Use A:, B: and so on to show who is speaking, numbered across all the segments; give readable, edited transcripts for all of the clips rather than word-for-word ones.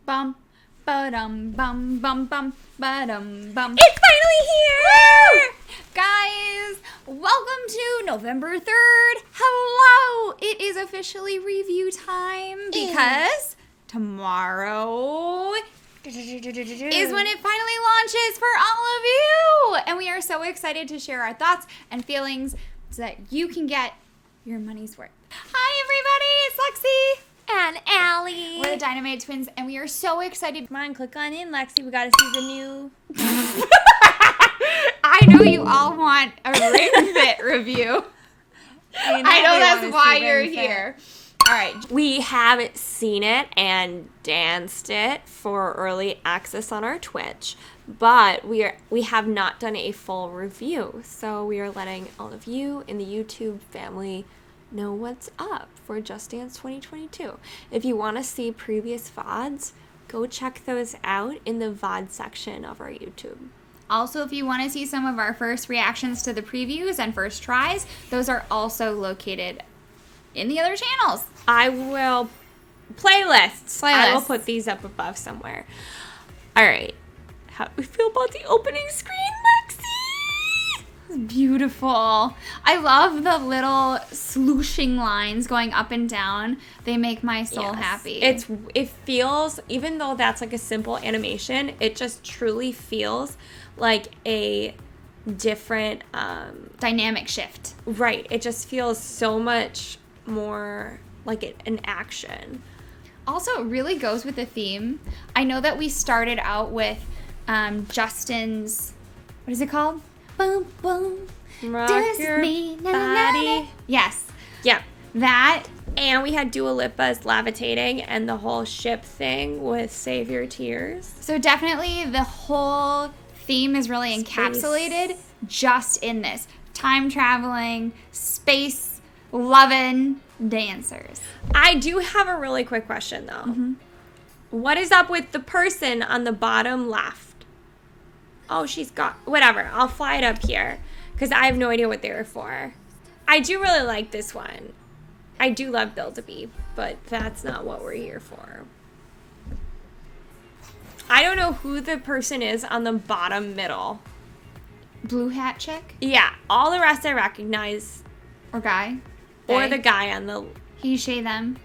A: bum, ba-dum, bum, bum, bum, ba-dum, bum.
B: It's finally here!
A: Woo! Guys, welcome to November 3rd. Hello! It is officially review time because tomorrow is when it finally launches for all of you. And we are so excited to share our thoughts and feelings so that you can get your money's worth. Hi, everybody. It's Lexi.
B: And Allie.
A: We're the Dynamite Twins, and we are so excited.
B: Come on, click on in, Lexi. We gotta see the new...
A: I know you all want a Ring Fit review. I know that's why you're here. All right.
B: We haven't seen it and danced it for early access on our Twitch, but we have not done a full review. So we are letting all of you in the YouTube family know what's up for Just Dance 2022. If you want to see previous VODs, go check those out in the VOD section of our YouTube.
A: Also, if you want to see some of our first reactions to the previews and first tries, those are also located in the other channels.
B: I will... Playlists. I will put these up above somewhere. All right. How do we feel about the opening screen, Lexi?
A: Beautiful. I love the little slooshing lines going up and down. They make my soul happy.
B: It feels, even though that's like a simple animation, it just truly feels like a different
A: dynamic shift.
B: Right. It just feels so much more like an action.
A: Also, it really goes with the theme. I know that we started out with Justin's, what is it called? Boom, boom.
B: Rock your body.
A: Yes.
B: Yeah.
A: That.
B: And we had Dua Lipa's Levitating and the whole ship thing with Save Your Tears.
A: So definitely the whole theme is really encapsulated just in this. Time traveling, space loving dancers.
B: I do have a really quick question though. Mm-hmm. What is up with the person on the bottom left? Oh, she's got... Whatever. I'll fly it up here. Because I have no idea what they were for. I do really like this one. I do love Build-A-Beat. But that's not what we're here for. I don't know who the person is on the bottom middle.
A: Blue hat chick?
B: Yeah. All the rest I recognize.
A: Or guy.
B: Or they. The guy on the...
A: He, she, them.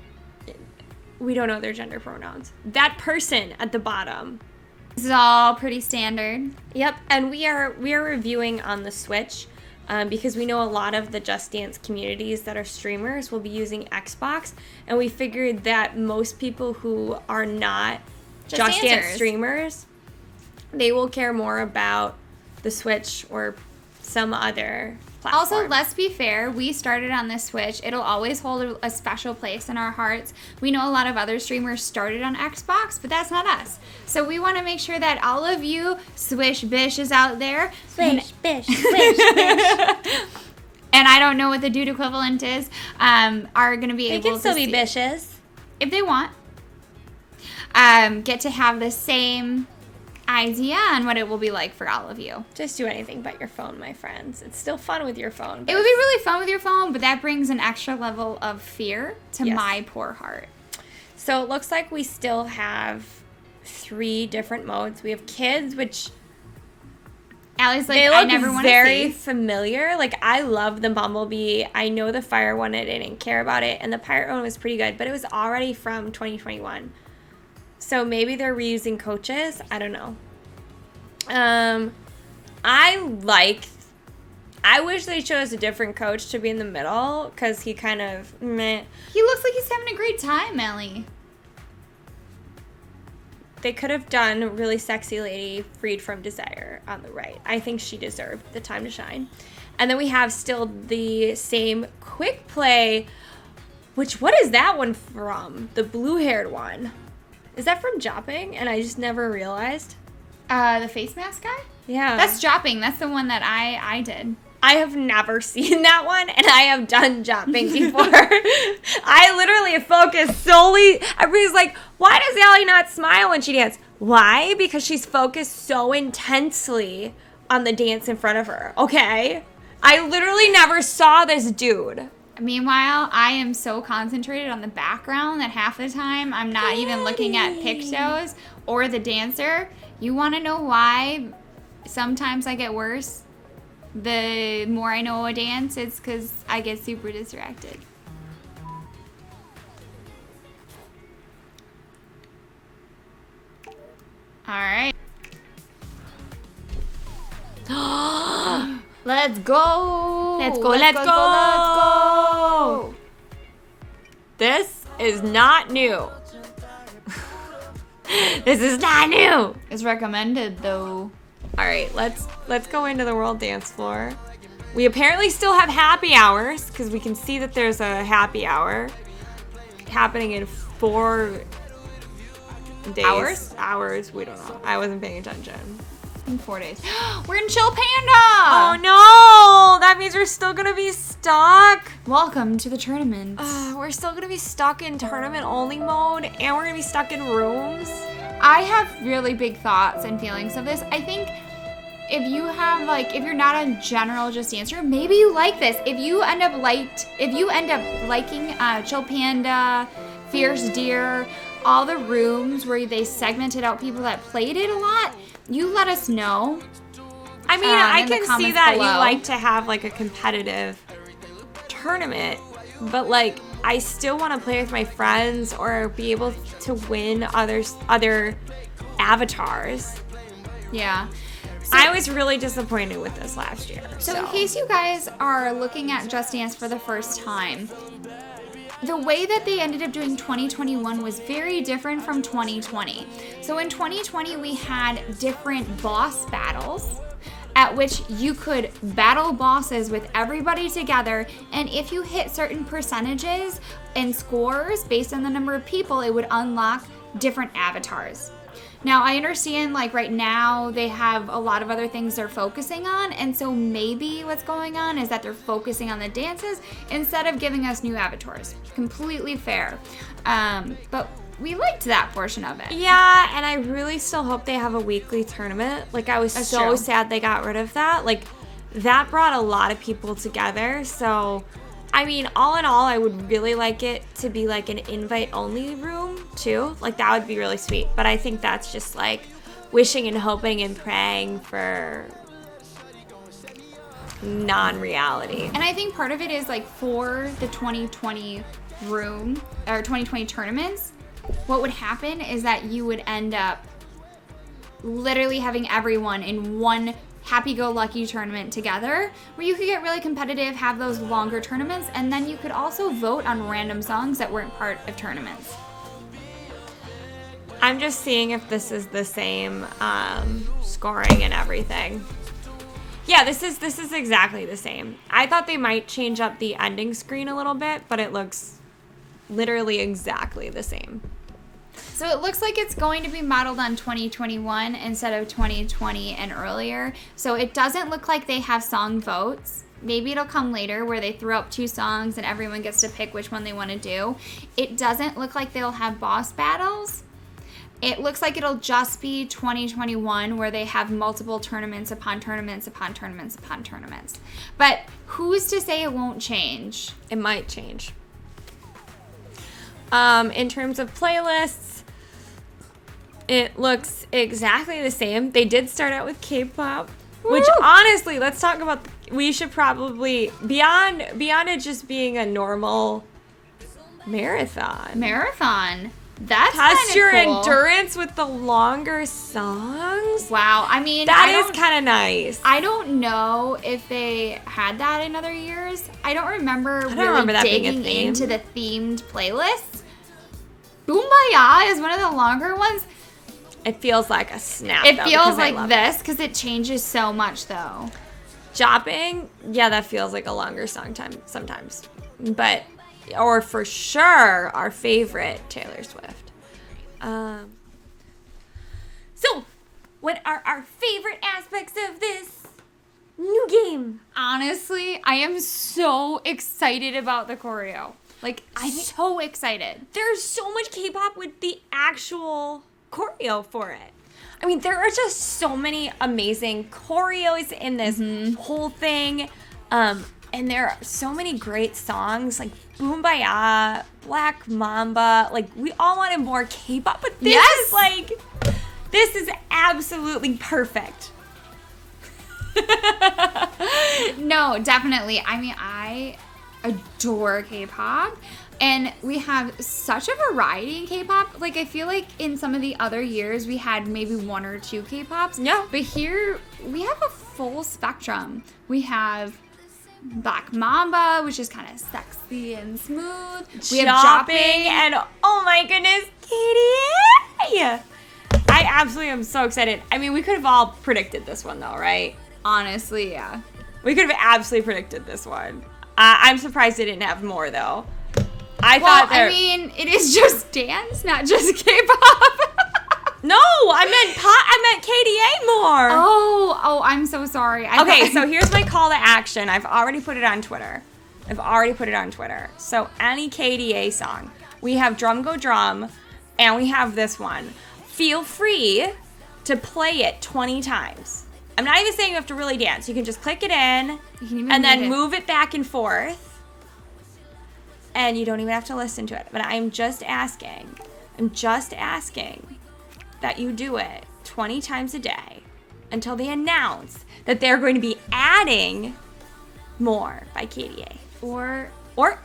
B: We don't know their gender pronouns. That person at the bottom...
A: This is all pretty standard.
B: Yep, and we are reviewing on the Switch because we know a lot of the Just Dance communities that are streamers will be using Xbox, and we figured that most people who are not Just Dance streamers, they will care more about the Switch or some other platform.
A: Also, let's be fair, we started on the Switch. It'll always hold a special place in our hearts. We know a lot of other streamers started on Xbox, but that's not us. So we want to make sure that all of you swish bishes out there.
B: Swish, bish, swish, bish.
A: And I don't know what the dude equivalent is, are going to be able to...
B: They can still be bishes.
A: If they want. Get to have the same idea on what it will be like for all of you.
B: Just do anything but your phone, my friends. It's still fun with your phone.
A: It would be really fun with your phone, but that brings an extra level of fear to my poor heart.
B: So it looks like we still have 3 different modes. We have kids, which
A: Allie's like,
B: they look
A: I never want to see.
B: very familiar. Like, I love the Bumblebee. I know the fire one, I didn't care about it, and the pirate one was pretty good, but it was already from 2021. So maybe they're reusing coaches. I don't know. I wish they chose a different coach to be in the middle because he kind of meh.
A: He looks like he's having a great time, Ellie.
B: They could have done really sexy lady freed from desire on the right. I think she deserved the time to shine. And then we have still the same quick play, which what is that one from? The blue-haired one. Is that from Jopping? And I just never realized.
A: The face mask guy?
B: Yeah.
A: That's Jopping. That's the one that I did.
B: I have never seen that one, and I have done Jopping before. I literally focused solely. Everybody's like, why does Allie not smile when she dances? Why? Because she's focused so intensely on the dance in front of her. Okay? I literally never saw this dude.
A: Meanwhile, I am so concentrated on the background that half the time I'm not even looking at pictos or the dancer. You want to know why sometimes I get worse? The more I know a dance, it's because I get super distracted. All right. Let's go.
B: Let's go. This is not new. This is not new.
A: It's recommended though.
B: All right, let's go into the world dance floor. We apparently still have happy hours because we can see that there's a happy hour happening in 4 days. Hours. We don't know. I wasn't paying attention.
A: In 4 days. We're in Chill Panda.
B: Oh no! That means we're still gonna be stuck.
A: Welcome to the tournament.
B: We're still gonna be stuck in tournament only mode, and we're gonna be stuck in rooms.
A: I have really big thoughts and feelings of this. I think if you have if you're not a general just dancer, maybe you like this. If you end up liking Chill Panda, Fierce Deer, all the rooms where they segmented out people that played it a lot, you let us know.
B: I mean, I
A: in the
B: can see
A: comments
B: that
A: below.
B: you like to have a competitive tournament, but I still want to play with my friends or be able to win other avatars.
A: Yeah.
B: I was really disappointed with this last year.
A: So in case you guys are looking at Just Dance for the first time, the way that they ended up doing 2021 was very different from 2020. So in 2020, we had different boss battles at which you could battle bosses with everybody together, and if you hit certain percentages and scores based on the number of people, it would unlock different avatars. Now, I understand right now they have a lot of other things they're focusing on, and so maybe what's going on is that they're focusing on the dances instead of giving us new avatars. Completely fair. But we liked that portion of it.
B: Yeah, and I really still hope they have a weekly tournament. I was
A: That's
B: so
A: true.
B: sad they got rid of that. That brought a lot of people together, so I mean, all in all, I would really like it to be an invite-only room, too. That would be really sweet. But I think that's just, wishing and hoping and praying for non-reality.
A: And I think part of it is, for the 2020 room, or 2020 tournaments, what would happen is that you would end up literally having everyone in one happy-go-lucky tournament together where you could get really competitive, have those longer tournaments, and then you could also vote on random songs that weren't part of tournaments.
B: I'm just seeing if this is the same scoring and everything. Yeah, this is exactly the same. I thought they might change up the ending screen a little bit, but it looks literally exactly the same.
A: So it looks like it's going to be modeled on 2021 instead of 2020 and earlier. So it doesn't look like they have song votes. Maybe it'll come later where they throw up 2 songs and everyone gets to pick which one they want to do. It doesn't look like they'll have boss battles. It looks like it'll just be 2021 where they have multiple tournaments upon tournaments upon tournaments upon tournaments. But who's to say it won't change?
B: It might change. In terms of playlists, it looks exactly the same. They did start out with K-pop, which honestly, let's talk about. We should probably beyond it just being a normal marathon.
A: That's
B: Test your
A: cool.
B: endurance with the longer songs.
A: Wow, I mean,
B: That is kind of nice.
A: I don't know if they had that in other years. I don't remember
B: that being a
A: digging
B: theme.
A: into the themed playlists. Boombaya is one of the longer ones.
B: It feels like a snap.
A: It
B: though,
A: feels
B: because I
A: like
B: love
A: this because it changes so much, though.
B: Shopping, yeah, that feels like a longer song time sometimes. But, or for sure, our favorite, Taylor Swift. So, what are our favorite aspects of this new game?
A: Honestly, I am so excited about the choreo. I'm so excited.
B: There's so much K-pop with the actual choreo for it. I mean, there are just so many amazing choreos in this whole thing. And there are so many great songs like Boombayah, Black Mamba. Like, we all wanted more K-pop, but this is absolutely perfect.
A: No, definitely. I mean, I adore K-pop, and we have such a variety in K-pop. Like, I feel like in some of the other years we had maybe 1 or 2 K-pops.
B: Yeah.
A: But here we have a full spectrum. We have Black Mamba, which is kind of sexy and smooth. We have
B: Dropping, and oh my goodness, KDA! I absolutely am so excited. I mean, we could have all predicted this one though, right?
A: Honestly, yeah.
B: We could have absolutely predicted this one. I'm surprised they didn't have more though. I
A: mean, it is just dance, not just K-pop.
B: No, I meant KDA more.
A: Oh, I'm so sorry.
B: Okay, so here's my call to action. I've already put it on Twitter. So any KDA song, we have Drum Go Drum, and we have this one. Feel free to play it 20 times. I'm not even saying you have to really dance. You can just click it in and then move it back and forth. And you don't even have to listen to it. But I'm just asking that you do it 20 times a day until they announce that they're going to be adding more by KDA.
A: Or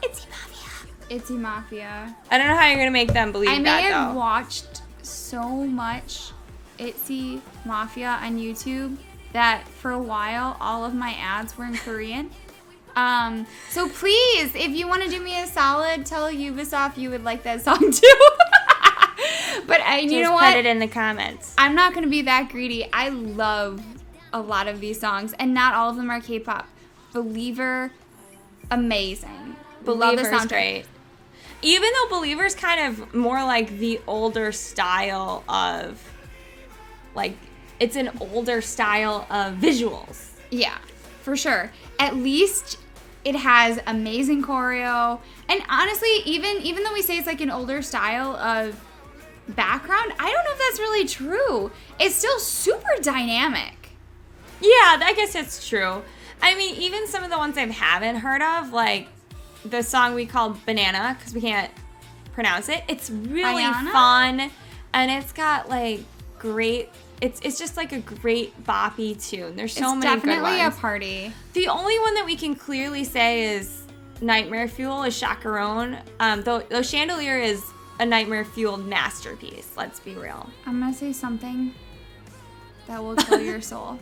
B: Itzy Mafia.
A: Itzy Mafia.
B: I don't know how you're going to make them believe that, though.
A: I may have watched so much Itzy Mafia on YouTube that for a while all of my ads were in Korean. So please, if you want to do me a solid, tell Ubisoft you would like that song too. But you know what?
B: Put it in the comments.
A: I'm not going to be that greedy. I love a lot of these songs, and not all of them are K-pop. Believer, amazing.
B: Believer's great. Even though Believer's kind of more like the older style of, like, it's an older style of visuals.
A: Yeah, for sure. At least it has amazing choreo. And honestly, even though we say it's like an older style of background, I don't know if that's really true. It's still super dynamic.
B: Yeah, I guess it's true. I mean, even some of the ones I haven't heard of, like the song we called Banana, because we can't pronounce it. It's really fun, and it's got like great. It's just like a great boppy tune. There's so many good ones. It's definitely
A: a party.
B: The only one that we can clearly say is Nightmare Fuel is Chaperone. Though Chandelier is a Nightmare Fueled masterpiece. Let's be real.
A: I'm gonna say something that will kill your soul.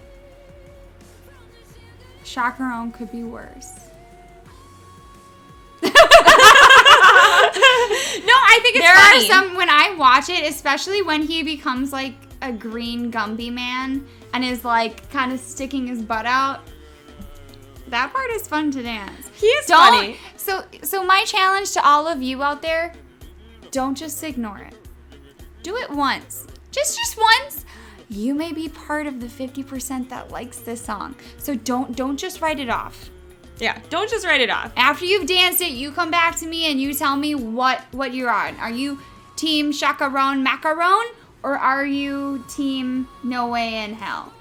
A: Chaperone could be worse.
B: No, I think it's funny.
A: There are some, when I watch it, especially when he becomes like a green Gumby man and is like kind of sticking his butt out. That part is fun to dance.
B: He is funny.
A: So my challenge to all of you out there, don't just ignore it. Do it once. Just once. You may be part of the 50% that likes this song. So don't just write it off.
B: Yeah, don't just write it off.
A: After you've danced it, you come back to me and you tell me what you're on. Are you team Chaperone Macaron, or are you team No Way in Hell?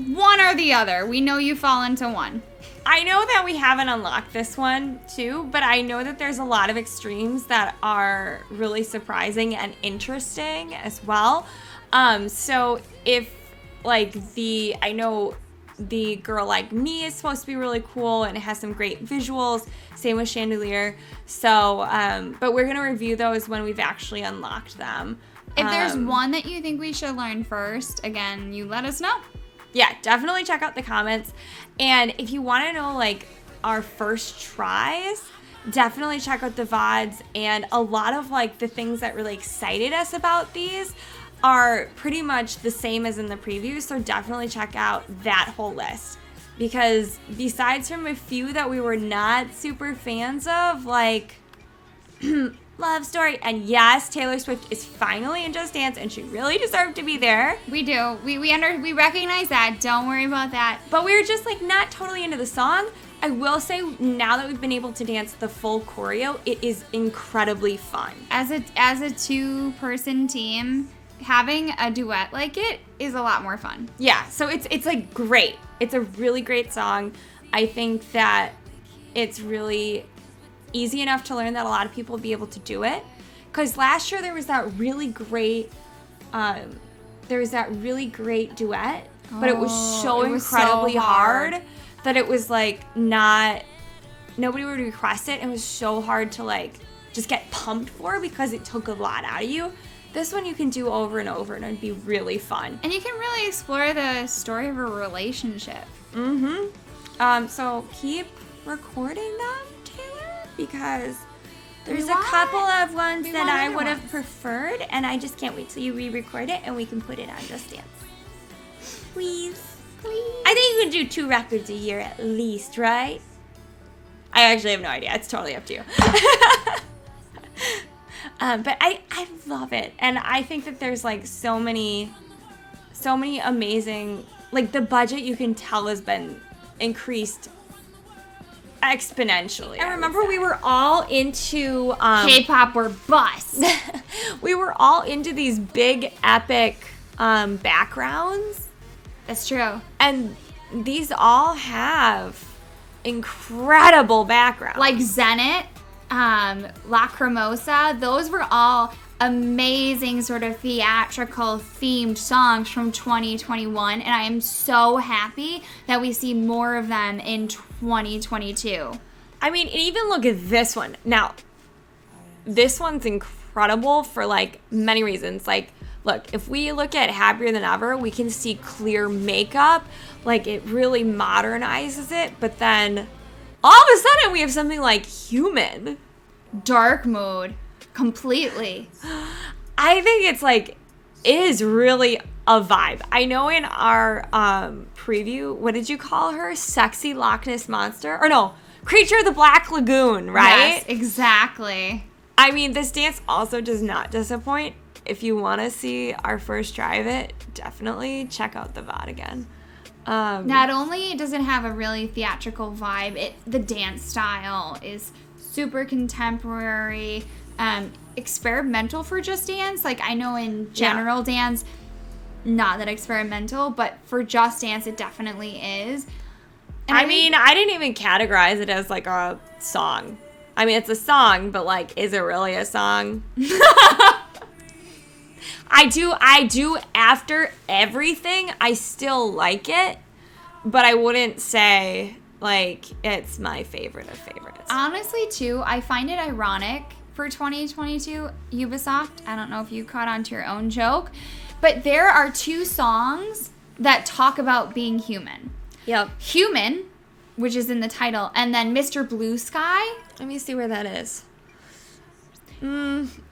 A: One or the other. We know you fall into one.
B: I know that we haven't unlocked this one too, but I know that there's a lot of extremes that are really surprising and interesting as well. So if like I know the Girl Like Me is supposed to be really cool and it has some great visuals. Same with Chandelier. So, but we're going to review those when we've actually unlocked them.
A: If there's one that you think we should learn first, again, you let us know.
B: Yeah, definitely check out the comments. And if you want to know like our first tries, definitely check out the VODs. And a lot of like the things that really excited us about these are pretty much the same as in the preview, so definitely check out that whole list. Because besides from a few that we were not super fans of, like Love Story, and yes, Taylor Swift is finally in Just Dance, and she really deserved to be there.
A: We do. We recognize that. Don't worry about that.
B: But we were just like not totally into the song. I will say, now that we've been able to dance the full choreo, it is incredibly fun.
A: As a two-person team, having a duet like it is a lot more fun.
B: Yeah, so it's like great. It's a really great song. I think that it's really easy enough to learn that a lot of people will be able to do it. Because last year there was that really great duet, but it was so incredibly hard that it was like nobody would request it. It was so hard to like just get pumped for because it took a lot out of you. This one you can do over and over and it'd be really fun.
A: And you can really explore the story of a relationship.
B: So keep recording them, Taylor, because there's a couple of ones that I would have preferred, and I just can't wait till you re-record it and we can put it on Just Dance. Please. I think you can do 2 records a year at least, right? I actually have no idea. It's totally up to you. But I love it. And I think that there's like so many amazing, like the budget you can tell has been increased exponentially. I remember we were all into
A: K-pop or bust.
B: We were all into these big epic backgrounds.
A: That's true.
B: And these all have incredible backgrounds.
A: Like Zenit, Lacrimosa, those were all amazing sort of theatrical themed songs from 2021, and I am so happy that we see more of them in 2022.
B: I mean, and even look at this one. Now, this one's incredible for like many reasons. Like, look, if we look at Happier Than Ever, we can see clear makeup. Like, it really modernizes it, but then all of a sudden we have something like Human.
A: Dark mode. Completely.
B: I think it's like, it is really a vibe. I know in our preview, what did you call her? Sexy Loch Ness Monster? Or no, Creature of the Black Lagoon, right?
A: Yes, exactly.
B: I mean, this dance also does not disappoint. If you want to see our first try of it, definitely check out the VOD again.
A: Not only does it have a really theatrical vibe, the dance style is super contemporary, experimental for Just Dance. Like, I know in general dance, not that experimental, but for Just Dance, it definitely is. And
B: I mean, I didn't even categorize it as like a song. I mean, it's a song, but like, is it really a song? I do after everything, I still like it, but I wouldn't say like it's my favorite of favorites.
A: Honestly, too, I find it ironic for 2022 Ubisoft. I don't know if you caught on to your own joke, but there are 2 songs that talk about being human.
B: Yep.
A: Human, which is in the title, and then Mr. Blue Sky.
B: Let me see where that is.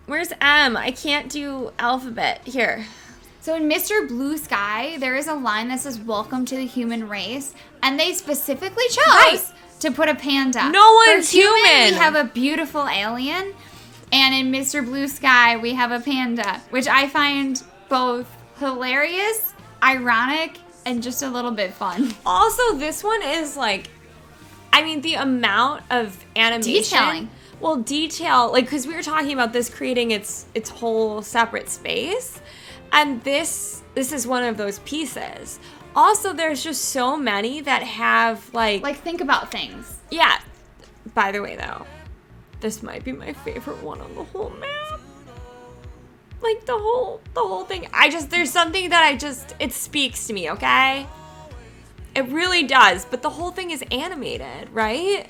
B: Where's M? I can't do alphabet. Here.
A: So in Mr. Blue Sky, there is a line that says, "Welcome to the human race," and they specifically chose to put a panda.
B: No one's
A: For human.
B: human.
A: We have a beautiful alien, and in Mr. Blue Sky, we have a panda, which I find both hilarious, ironic, and just a little bit fun.
B: Also, this one is like, I mean, the amount of animation.
A: Detailing.
B: Well, detail, like, because we were talking about this creating its whole separate space. And this is one of those pieces. Also, there's just so many that have, like...
A: Like, think about things.
B: Yeah. By the way, though, this might be my favorite one on the whole map. Like, the whole thing. There's something that it speaks to me, okay? It really does. But the whole thing is animated, right?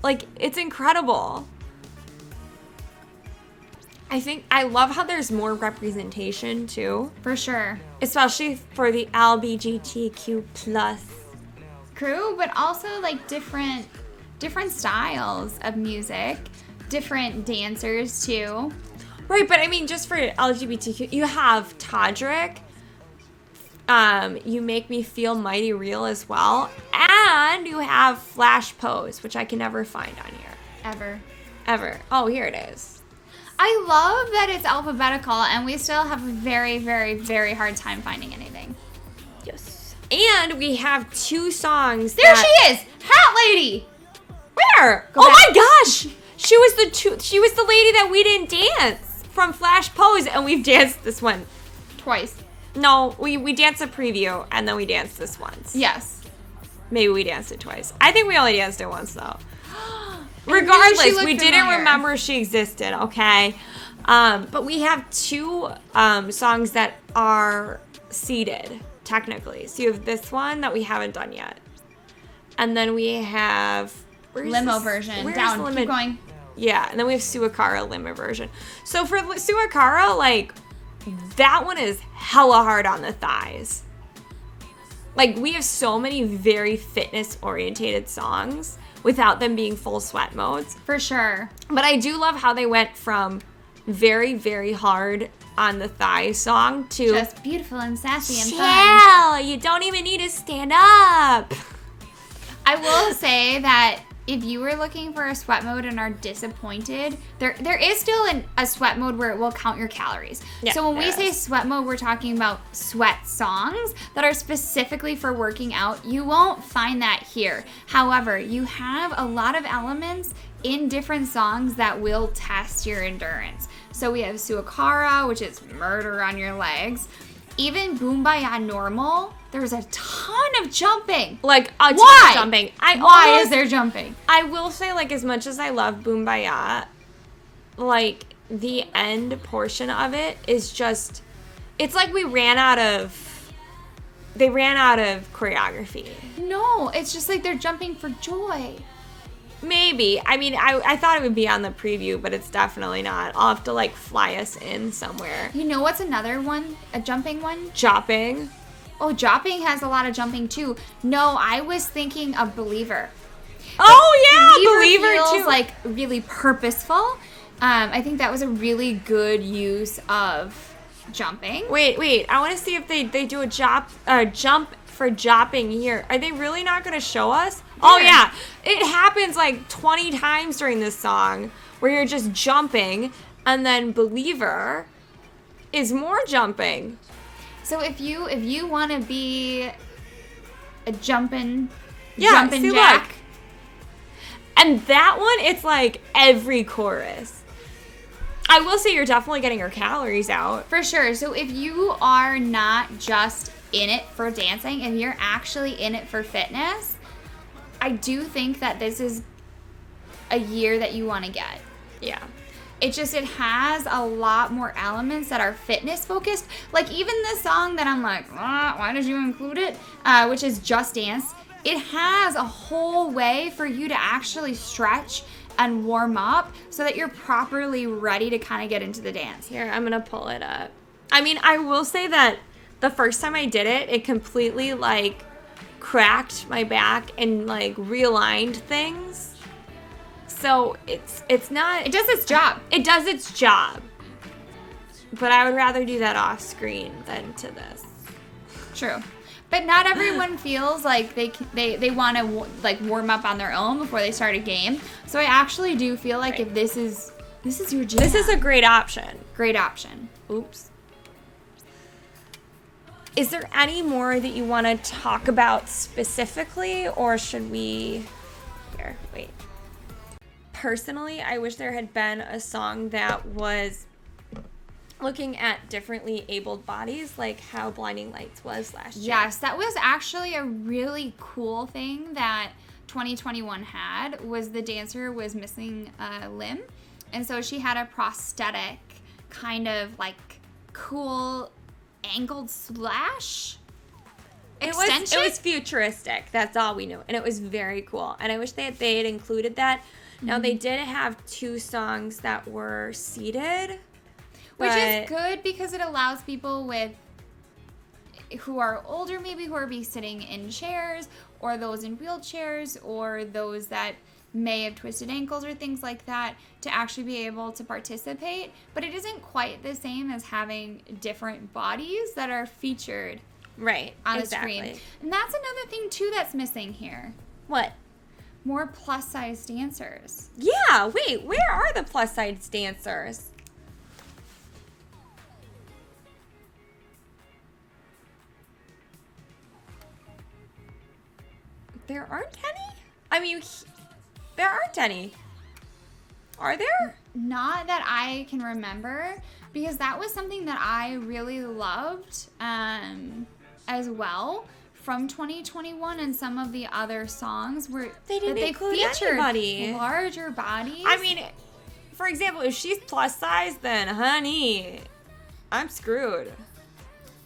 B: Like, it's incredible. I love how there's more representation, too.
A: For sure.
B: Especially for the LGBTQ plus
A: crew, but also, like, different styles of music, different dancers, too.
B: Right, but I mean, just for LGBTQ, you have Todrick, You Make Me Feel Mighty Real as well, and you have Flash Pose, which I can never find on here. Ever. Oh, here it is.
A: I love that it's alphabetical, and we still have a very, very, very hard time finding anything.
B: Yes. And we have 2 songs.
A: There she is! Hat Lady!
B: Where?
A: Go
B: oh
A: back.
B: my gosh! She was the lady that we didn't dance from Flash Pose, and we've danced this one.
A: Twice.
B: No, we danced a preview, and then we danced this once.
A: Yes.
B: Maybe we danced it twice. I think we only danced it once, though.
A: She
B: Regardless,
A: looked
B: we didn't
A: familiar.
B: remember she existed, okay? But we have 2 songs that are seated, technically. So you have this one that we haven't done yet. And then we have...
A: Limo version.
B: Where's
A: Down.
B: the
A: Keep going.
B: Yeah, and then we have Suakara limo version. So for Suakara, like, that one is hella hard on the thighs. Like, we have so many very fitness-orientated songs without them being full sweat modes.
A: For sure.
B: But I do love how they went from very, very hard on the thigh song to
A: Just beautiful and sassy and fun.
B: chill. You don't even need to stand up.
A: I will say that if you were looking for a sweat mode and are disappointed, there is still a sweat mode where it will count your calories.
B: Yeah,
A: so when we
B: there
A: say
B: is.
A: sweat mode, we're talking about sweat songs that are specifically for working out. You won't find that here. However, you have a lot of elements in different songs that will test your endurance. So we have Suakara, which is murder on your legs. Even Boombaya Normal, there's a ton of jumping.
B: Like, a ton
A: Why?
B: of jumping.
A: Why is there jumping?
B: I will say, like, as much as I love Boombaya, like, the end portion of it is just, it's like they ran out of choreography.
A: No, it's just like they're jumping for joy.
B: Maybe. I mean, I thought it would be on the preview, but it's definitely not. I'll have to, like, fly us in somewhere.
A: You know what's another one? A jumping one?
B: Chopping.
A: Oh, dropping has a lot of jumping too. No, I was thinking of Believer.
B: Oh, yeah, Believer
A: feels
B: too.
A: like really purposeful. I think that was a really good use of jumping.
B: Wait. I want to see if they do a jump for jopping here. Are they really not going to show us? Oh, yeah. It happens like 20 times during this song where you're just jumping, and then Believer is more jumping.
A: So if you want to be a jumping
B: See,
A: jack,
B: look. And that one, it's like every chorus. I will say you're definitely getting your calories out.
A: for sure. So if you are not just in it for dancing, if you're actually in it for fitness, I do think that this is a year that you want to get.
B: Yeah.
A: It has a lot more elements that are fitness focused. Like even the song that I'm like, why did you include it? Which is Just Dance. It has a whole way for you to actually stretch and warm up so that you're properly ready to kind of get into the dance.
B: Here, I'm going to pull it up. I mean, I will say that the first time I did it, it completely like cracked my back and like realigned things. So it's not...
A: It does its job.
B: It does its job. But I would rather do that off screen than to this.
A: True. But not everyone feels like they want to like warm up on their own before they start a game. So I actually do feel like if this is your jam.
B: This is a great option.
A: great option.
B: Oops. Is there any more that you want to talk about specifically, or should we... Here, wait. Personally, I wish there had been a song that was looking at differently abled bodies, like how Blinding Lights was last year.
A: Yes, that was actually a really cool thing that 2021 had, was the dancer was missing a limb. And so she had a prosthetic kind of like cool angled slash extension.
B: It was futuristic. That's all we knew. And it was very cool. And I wish they had included that. Now, they did have 2 songs that were seated.
A: Which is
B: but-
A: good because it allows people who are older, maybe who are be sitting in chairs, or those in wheelchairs, or those that may have twisted ankles or things like that, to actually be able to participate. But it isn't quite the same as having different bodies that are featured
B: Right.
A: on
B: exactly.
A: the screen. And that's another thing too that's missing here.
B: What?
A: More plus size dancers.
B: Yeah, wait, where are the plus size dancers? There aren't any? I mean, there aren't any. Are there?
A: Not that I can remember, because that was something that I really loved as well from 2021 and some of the other songs were
B: They didn't
A: that they
B: include
A: featured
B: anybody.
A: larger bodies.
B: I mean, for example, if she's plus size, then honey, I'm screwed.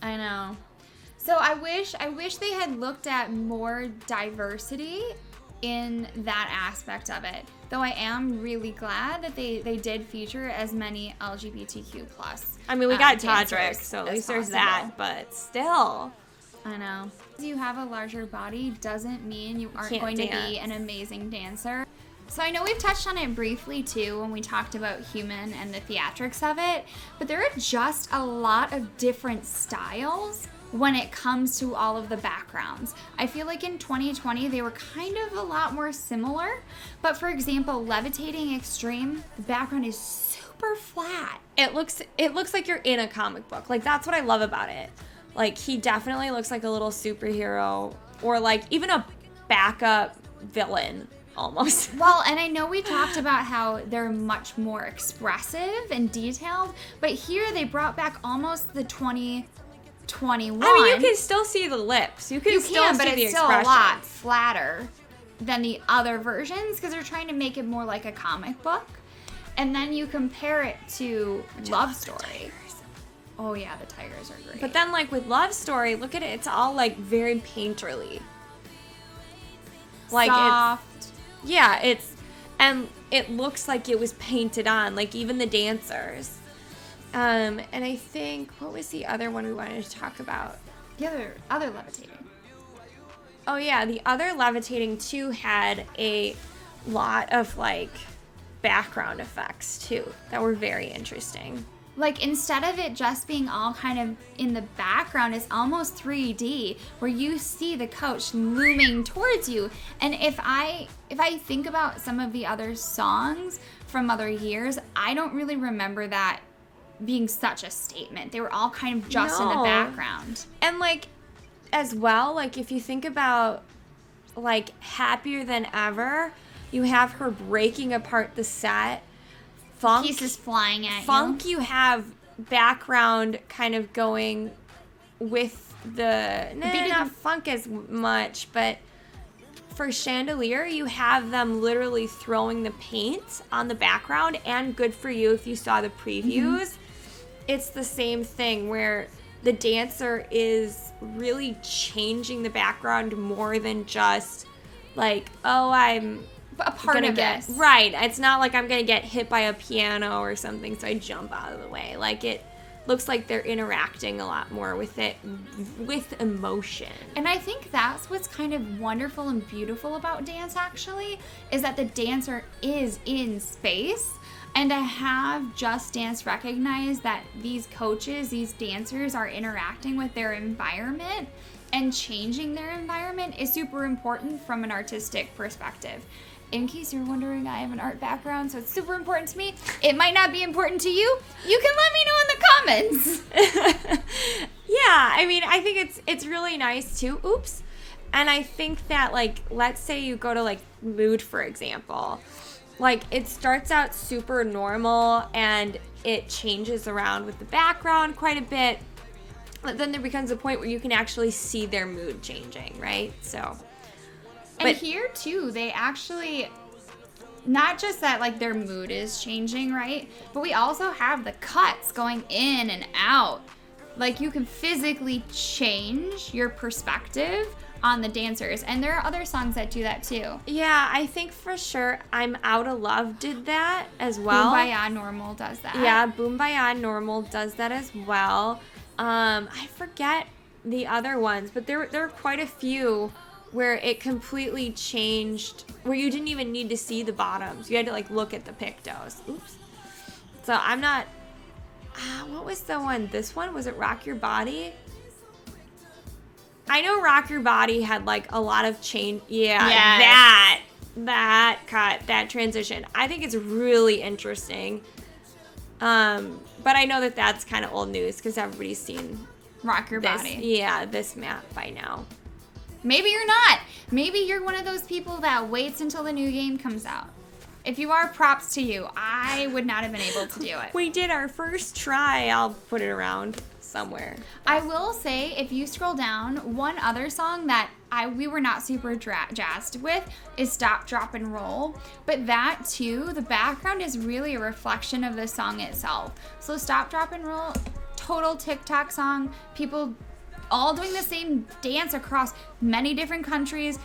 A: I know. So I wish they had looked at more diversity in that aspect of it. Though I am really glad that they did feature as many LGBTQ plus.
B: I mean, we got
A: dancers
B: Todrick, so at
A: as
B: least there's
A: possible.
B: that, but still.
A: I know. You have a larger body doesn't mean you aren't
B: can't
A: going to be
B: dance.
A: an amazing dancer. So I know we've touched on it briefly too when we talked about Human and the theatrics of it, but there are just a lot of different styles when it comes to all of the backgrounds. I feel like in 2020 they were kind of a lot more similar, but for example, Levitating Extreme, the background is super flat.
B: It looks like you're in a comic book. Like, that's what I love about it. Like, he definitely looks like a little superhero, or like even a backup villain almost.
A: Well, and I know we talked about how they're much more expressive and detailed, but here they brought back almost the 2021.
B: I mean, you can still see the lips. You can still see
A: but
B: the
A: it's still a
B: expression.
A: lot flatter than the other versions because they're trying to make it more like a comic book. And then you compare it to Love Story. Oh yeah, the tigers are great.
B: But then, like, with Love Story, look at it. It's all, like, very painterly. Like,
A: soft.
B: and it looks like it was painted on, like, even the dancers. And I think, what was the other one we wanted to talk about?
A: The other Levitating.
B: Oh, yeah, the other Levitating, too, had a lot of, like, background effects, too, that were very interesting.
A: Like, instead of it just being all kind of in the background, it's almost 3D, where you see the coach looming towards you. And if I think about some of the other songs from other years, I don't really remember that being such a statement. They were all kind of just in the
B: No.
A: background.
B: And, like, as well, like, if you think about, like, Happier Than Ever, you have her breaking apart the set. Funk,
A: Pieces flying at
B: Funk, you have background kind of going with the... not funk as much, but for Chandelier, you have them literally throwing the paint on the background, and Good For You, if you saw the previews, it's the same thing where the dancer is really changing the background more than just like, oh, I'm
A: a part
B: gonna
A: of
B: get
A: this.
B: right. It's not like I'm gonna get hit by a piano or something, so I jump out of the way. Like, it looks like they're interacting a lot more with it, with emotion.
A: And I think that's what's kind of wonderful and beautiful about dance, actually, is that the dancer is in space. And to have Just Dance recognize that these coaches, these dancers are interacting with their environment and changing their environment is super important from an artistic perspective. In case you're wondering, I have an art background, so it's super important to me. It might not be important to you. You can let me know in the comments.
B: Yeah, I mean, I think it's really nice too. Oops. And I think that, like, let's say you go to, like, Mood, for example. Like, it starts out super normal and it changes around with the background quite a bit. But then there becomes a point where you can actually see their mood changing, right? So...
A: And here, too, they actually, not just that, like, their mood is changing, right? But we also have the cuts going in and out. Like, you can physically change your perspective on the dancers. And there are other songs that do that, too.
B: Yeah, I think for sure I'm Out of Love did that as well.
A: Kumbaya Normal does that.
B: Yeah, Boombaya Normal does that as well. I forget the other ones, but there are quite a few where it completely changed, where you didn't even need to see the bottoms. You had to, like, look at the pictos. Oops. So I'm not... what was the one? This one? Was it Rock Your Body? I know Rock Your Body had, like, a lot of change. Yeah,
A: Yes.
B: that cut, that transition. I think it's really interesting. But I know that that's kind of old news because everybody's seen
A: Rock Your
B: this,
A: Body.
B: yeah, this map by now.
A: Maybe you're not. Maybe you're one of those people that waits until the new game comes out. If you are, props to you. I would not have been able to do it.
B: We did our first try. I'll put it around somewhere.
A: I will say, if you scroll down, one other song that we were not super jazzed with is Stop, Drop, and Roll. But that, too, the background is really a reflection of the song itself. So Stop, Drop, and Roll, total TikTok song. People all doing the same dance across many different countries,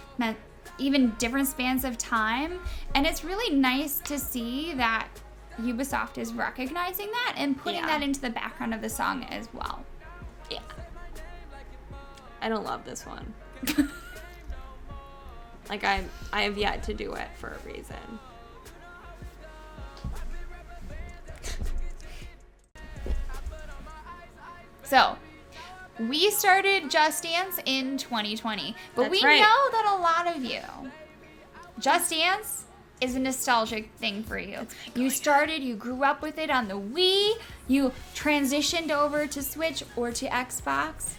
A: even different spans of time. And it's really nice to see that Ubisoft is recognizing that and putting that into the background of the song as well.
B: Yeah. I don't love this one. Like, I have yet to do it for a reason.
A: So, we started Just Dance in 2020, but
B: That's
A: we
B: right.
A: know that a lot of you, Just Dance is a nostalgic thing for you. You grew up with it on the Wii, you transitioned over to Switch or to Xbox.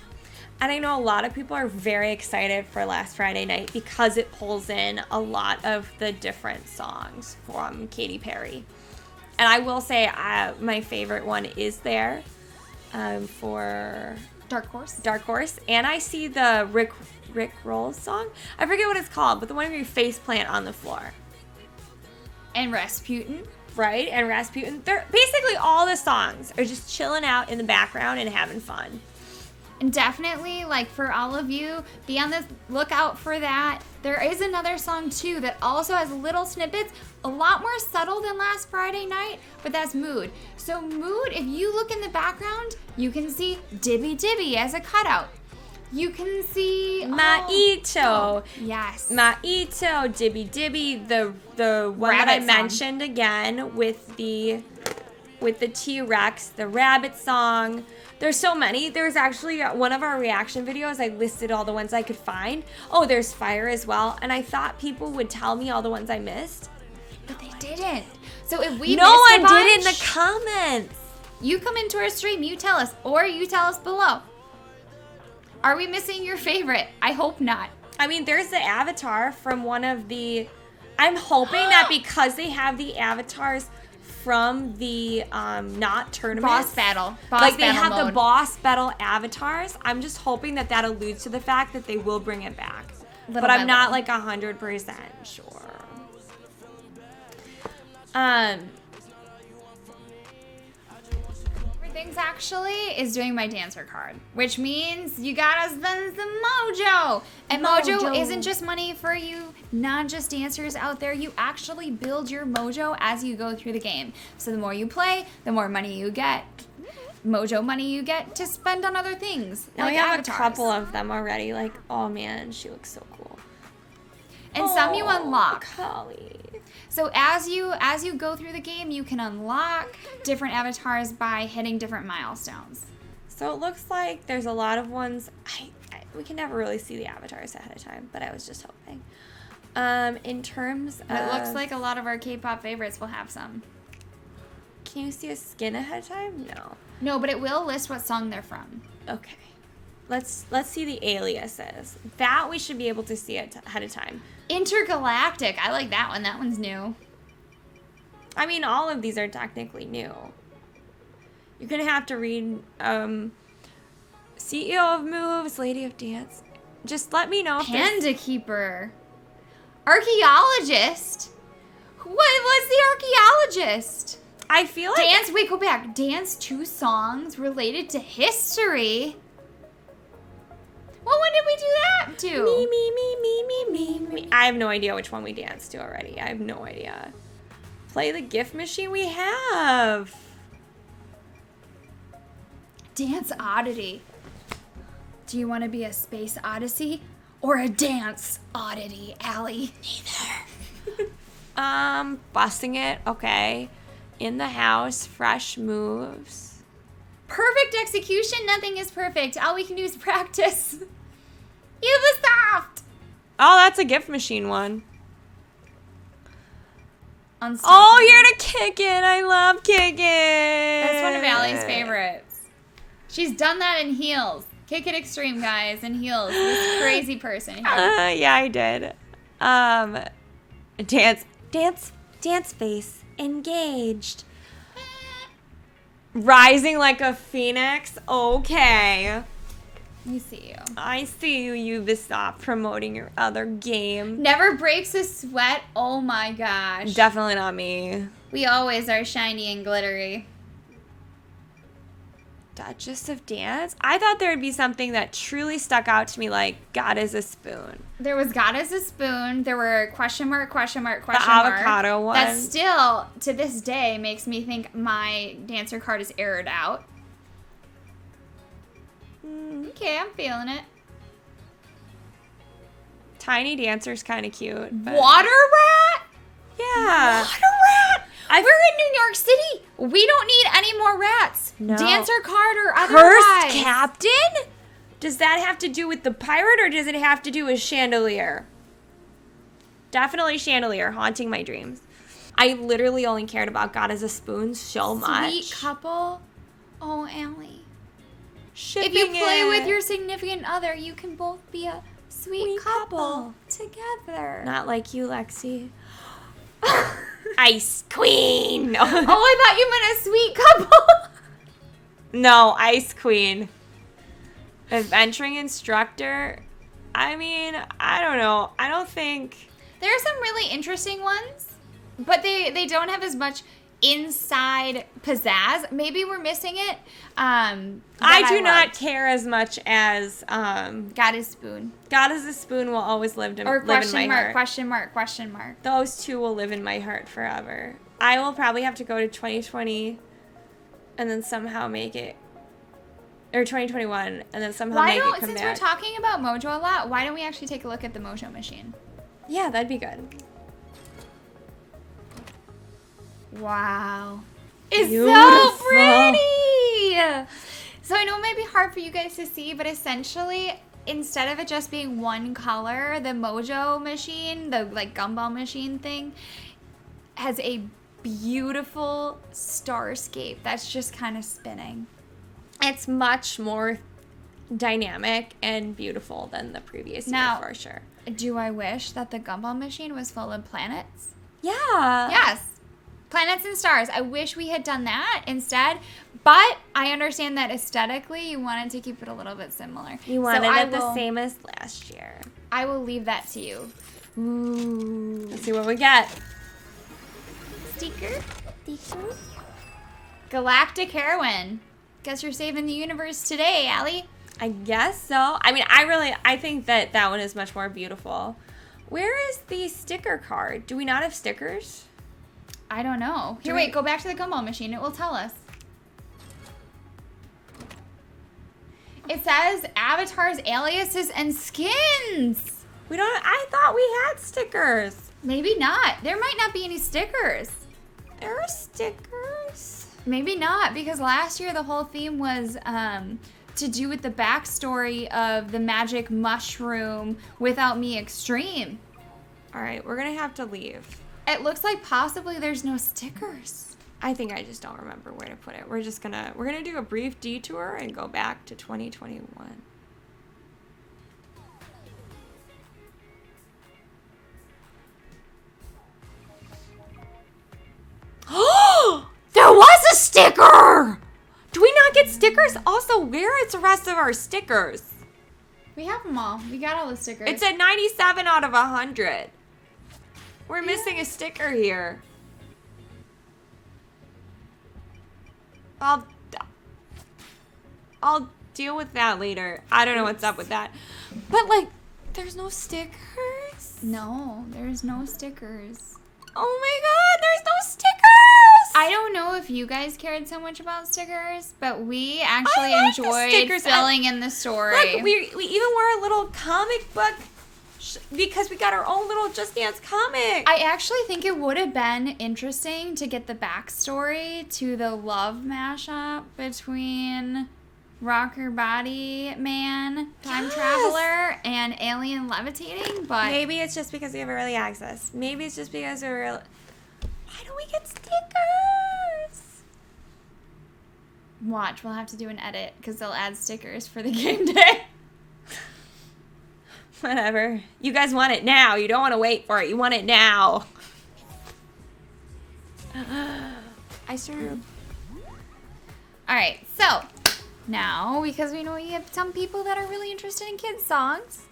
B: And I know a lot of people are very excited for Last Friday Night because it pulls in a lot of the different songs from Katy Perry. And I will say my favorite one is there for
A: Dark Horse.
B: Dark Horse. And I see the Rick Roll song. I forget what it's called, but the one where you face plant on the floor.
A: And Rasputin.
B: Right? And Rasputin. They're basically all the songs are just chilling out in the background and having fun.
A: And definitely, like, for all of you, be on the lookout for that. There is another song, too, that also has little snippets, a lot more subtle than Last Friday Night, but that's Mood. So Mood, if you look in the background, you can see Dibby Dibby as a cutout. You can see
B: Maito.
A: Yes.
B: Maito, Dibby Dibby, the one that I
A: Rabbit song.
B: mentioned again with the T-Rex, the rabbit song. There's so many. There's actually one of our reaction videos. I listed all the ones I could find. Oh, there's Fire as well. And I thought people would tell me all the ones I missed.
A: But they didn't. So if we
B: No
A: missed a
B: one did in the
A: bunch,
B: comments.
A: you come into our stream, you tell us, or you tell us below. Are we missing your favorite? I hope not.
B: I mean, there's the avatar from one of the... I'm hoping that because they have the avatars from the not tournaments.
A: Boss battle.
B: Like they have the boss battle avatars. I'm just hoping that alludes to the fact that they will bring it back. But I'm not like 100% sure.
A: Things actually is doing my dancer card, which means you gotta spend some mojo. And mojo isn't just money for you non-just dancers out there. You actually build your mojo as you go through the game. So the more you play, the more money you get. Mojo money you get to spend on other things.
B: Now
A: like
B: we have
A: avatars.
B: a couple of them already. Like, oh man, she looks so cool.
A: And some you unlock.
B: Holly.
A: So as you go through the game, you can unlock different avatars by hitting different milestones.
B: So it looks like there's a lot of ones. We can never really see the avatars ahead of time, but I was just hoping. In terms of...
A: It looks like a lot of our K-pop favorites will have some.
B: Can you see a skin ahead of time? No.
A: No, but it will list what song they're from.
B: Okay. Let's see the aliases. That we should be able to see it ahead of time.
A: Intergalactic. I like that one. That one's new.
B: I mean, all of these are technically new. You're going to have to read CEO of Moves, Lady of Dance. Just let me know if there's...
A: Panda Keeper. Archaeologist. What was the archaeologist?
B: I feel like...
A: Dance, wait, go back. Dance 2 songs related to history. Well, when did we do that to?
B: Me. I have no idea which one we danced to already. I have no idea. Play the gift machine we have.
A: Dance Oddity. Do you want to be a space odyssey or a dance oddity, Allie?
B: Neither. Busting it. Okay. In the house. Fresh moves.
A: Perfect execution. Nothing is perfect. All we can do is practice. Ubisoft.
B: Oh, that's a gift machine one.
A: Unstoppable.
B: Oh, you're to kick it. I love kicking.
A: That's one of Allie's favorites. She's done that in heels. Kick It Extreme, guys, in heels. This crazy person here.
B: Yeah, I did. Dance face engaged. Rising like a phoenix. Okay.
A: We see you.
B: I see you, Ubisoft, promoting your other game.
A: Never breaks a sweat. Oh my gosh.
B: Definitely not me.
A: We always are shiny and glittery.
B: Duchess of Dance? I thought there would be something that truly stuck out to me, like God is a spoon.
A: There was God is a spoon. There were question mark, question mark,
B: The
A: question mark.
B: avocado one.
A: That still, to this day, makes me think my dancer card is errored out. Okay, I'm feeling it.
B: Tiny Dancer's kind of cute. But
A: Water rat?
B: yeah.
A: Water rat? We're in New York City. We don't need any more rats.
B: No.
A: Dancer card or otherwise.
B: Cursed Captain? Does that have to do with the pirate or does it have to do with Chandelier? Definitely Chandelier, haunting my dreams. I literally only cared about God as a Spoon so much.
A: Sweet couple. Oh, Allie.
B: Shipping
A: If you play
B: it.
A: with your significant other, you can both be a sweet couple together.
B: Not like you, Lexi. Ice Queen.
A: Oh, I thought you meant a sweet couple.
B: No, Ice Queen. Adventuring instructor. I mean, I don't know. I don't think.
A: There are some really interesting ones, but they don't have as much inside pizzazz. Maybe we're missing it.
B: I do not care as much as
A: God is spoon.
B: God is a Spoon will always live in
A: Or
B: my
A: question mark,
B: heart.
A: question mark, question mark.
B: Those two will live in my heart forever. I will probably have to go to 2020 and then somehow make it, or 2021 and then somehow make it come
A: Since
B: back.
A: we're talking about Mojo a lot, why don't we actually take a look at the Mojo machine?
B: Yeah, that'd be good.
A: Wow. It's
B: Beautiful.
A: so pretty. So I know it might be hard for you guys to see, but essentially, instead of it just being one color, the Mojo machine, the like gumball machine thing, has a beautiful starscape that's just kind of spinning.
B: It's much more dynamic and beautiful than the previous
A: Now-
B: year for sure.
A: Do I wish that the gumball machine was full of planets?
B: Yeah.
A: Yes. Planets and stars. I wish we had done that instead, but I understand that aesthetically you wanted to keep it a little bit similar.
B: You wanted
A: I
B: it the
A: will-
B: same as last year.
A: I will leave that to you.
B: Ooh. Let's see what we get.
A: Sticker. Galactic Heroine. Guess you're saving the universe today, Allie.
B: I guess so. I mean, I think that one is much more beautiful. Where is the sticker card? Do we not have stickers?
A: I don't know. Here,
B: Do we-
A: wait. Go back to the gumball machine. It will tell us. It says avatars, aliases, and skins.
B: We don't. I thought we had stickers.
A: Maybe not. There might not be any stickers.
B: There are stickers.
A: Maybe not, because last year the whole theme was to do with the backstory of the magic mushroom Without Me Extreme.
B: All right, we're gonna have to leave.
A: It looks like possibly there's no stickers.
B: I think I just don't remember where to put it. We're gonna do a brief detour and go back to 2021. Oh, there was a sticker. Do we not get stickers? Also, where is the rest of our stickers?
A: We have them all. We got all the stickers.
B: It's a 97 out of 100. We're missing a sticker here. I'll deal with that later. I don't know what's up with that. But like, there's no stickers?
A: No, there's no stickers.
B: Oh my god, there's no stickers!
A: I don't know if you guys cared so much about stickers, but we actually
B: I like the
A: enjoyed
B: stickers.
A: filling in the story.
B: Look, we even wore a little comic book because we got our own little Just Dance comic.
A: I actually think it would have been interesting to get the backstory to the love mashup between Rocker Body Man, Time
B: Yes.
A: Traveler, and Alien Levitating, but
B: Maybe it's just because we have early access. Maybe it's just because we're... Why don't we get stickers?
A: watch, we'll have to do an edit because they'll add stickers for the game day.
B: Whatever. You guys want it now. You don't want to wait for it. You want it now. I sort of...
A: All right, so now, because we know we have some people that are really interested in kids' songs,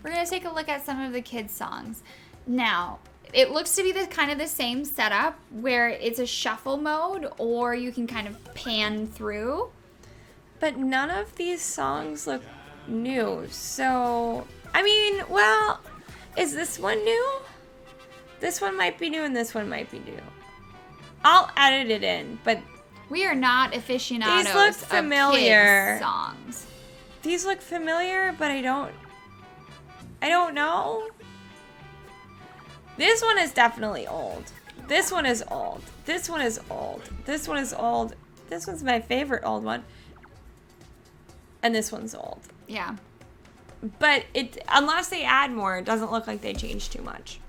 A: we're going to take a look at some of the kids' songs. Now, it looks to be kind of the same setup where it's a shuffle mode or you can kind of pan through.
B: But none of these songs look new. So, I mean, well, is this one new? This one might be new and this one might be new. I'll edit it in, but
A: we are not aficionados
B: these look familiar.
A: Of kids songs.
B: These look familiar, but I don't know. This one is definitely old. This one is old. This one is old. This one is old. This one's my favorite old one. And this one's old.
A: Yeah.
B: But unless they add more, it doesn't look like they changed too much.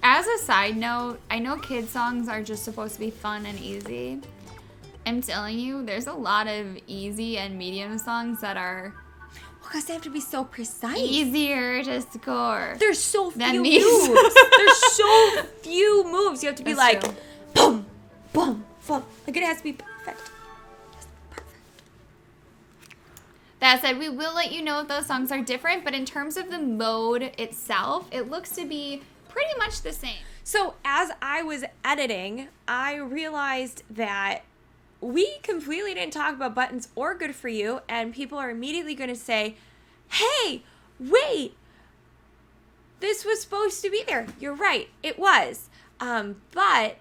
A: As a side note, I know kids songs are just supposed to be fun and easy. I'm telling you, there's a lot of easy and medium songs that are
B: Because they have to be so precise.
A: easier to score.
B: There's so few
A: these.
B: moves. There's so few moves. You have to be
A: That's
B: like,
A: true.
B: boom, boom, boom. Like it has to be perfect. Just perfect.
A: That said, we will let you know if those songs are different, but in terms of the mode itself, it looks to be pretty much the same.
B: So as I was editing, I realized that we completely didn't talk about buttons or good for you, and people are immediately going to say, hey, wait, this was supposed to be there. You're right, it was. But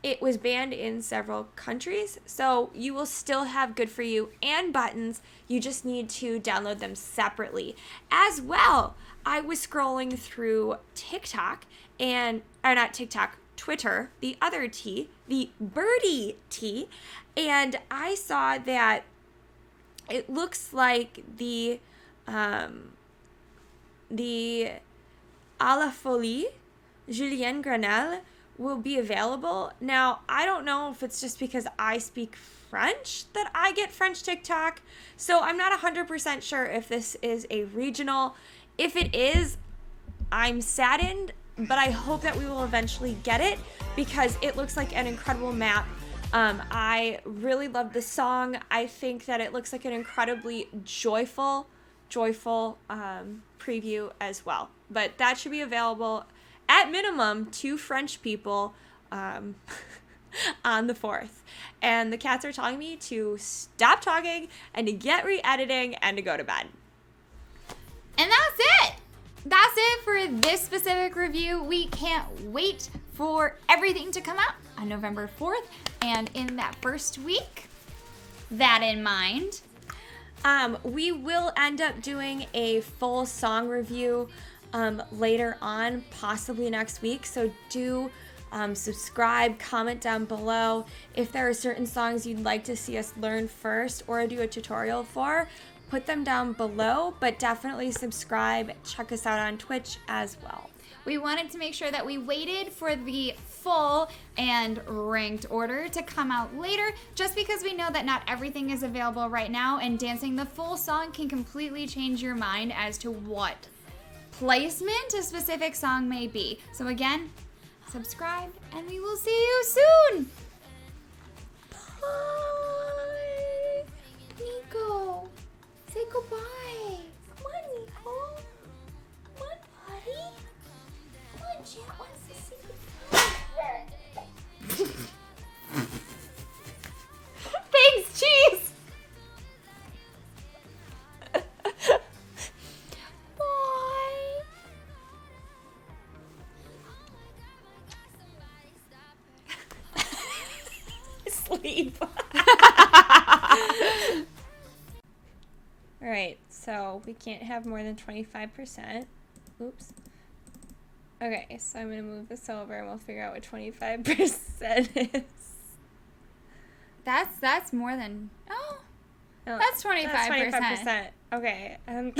B: it was banned in several countries, so you will still have good for you and buttons. You just need to download them separately. As well, I was scrolling through TikTok not TikTok, Twitter, the other T, the Birdie T, and I saw that it looks like the À la Folie, Julienne Granel, will be available. Now, I don't know if it's just because I speak French that I get French TikTok, so I'm not 100% sure if this is a regional. If it is, I'm saddened, but I hope that we will eventually get it because it looks like an incredible map. I really love the song. I think that it looks like an incredibly joyful preview as well. But that should be available at minimum to French people on the 4th. And the cats are telling me to stop talking and to get re-editing and to go to bed.
A: And that's it. That's it for this specific review. We can't wait for everything to come out on November 4th and in that first week. That in mind,
B: we will end up doing a full song review later on, possibly next week. So do subscribe, comment down below if there are certain songs you'd like to see us learn first or do a tutorial for. Put them down below, but definitely subscribe. Check us out on Twitch as well.
A: we wanted to make sure that we waited for the full and ranked order to come out later, just because we know that not everything is available right now, and dancing the full song can completely change your mind as to what placement a specific song may be. So again, subscribe, and we will see you soon. Bye. Nico, say goodbye. Come on, Nico. Come on, buddy. Come on, Jet wants to see you. Thanks, Cheese. Bye.
B: Sleep. All right, so we can't have more than 25%. Oops. Okay, so I'm going to move this over and we'll figure out what 25% is.
A: That's more than
B: Oh,
A: that's 25%.
B: That's 25%. Okay.
A: No!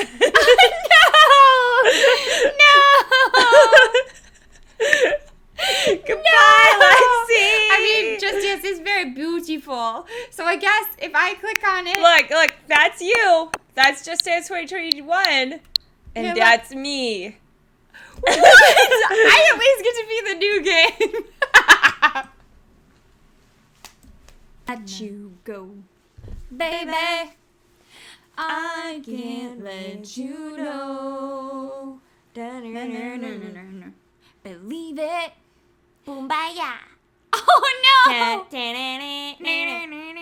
B: Goodbye, Lexi.
A: I mean, Just Dance is very beautiful. So I guess if I click on it,
B: Look, that's you. That's Just Dance 2021. And
A: Yeah,
B: that's me.
A: I at least get to be the new game. let you go, baby. I can't let you know. Believe it.
B: Boom, bye, yeah.
A: Oh no!
B: Da-da-da-da-da.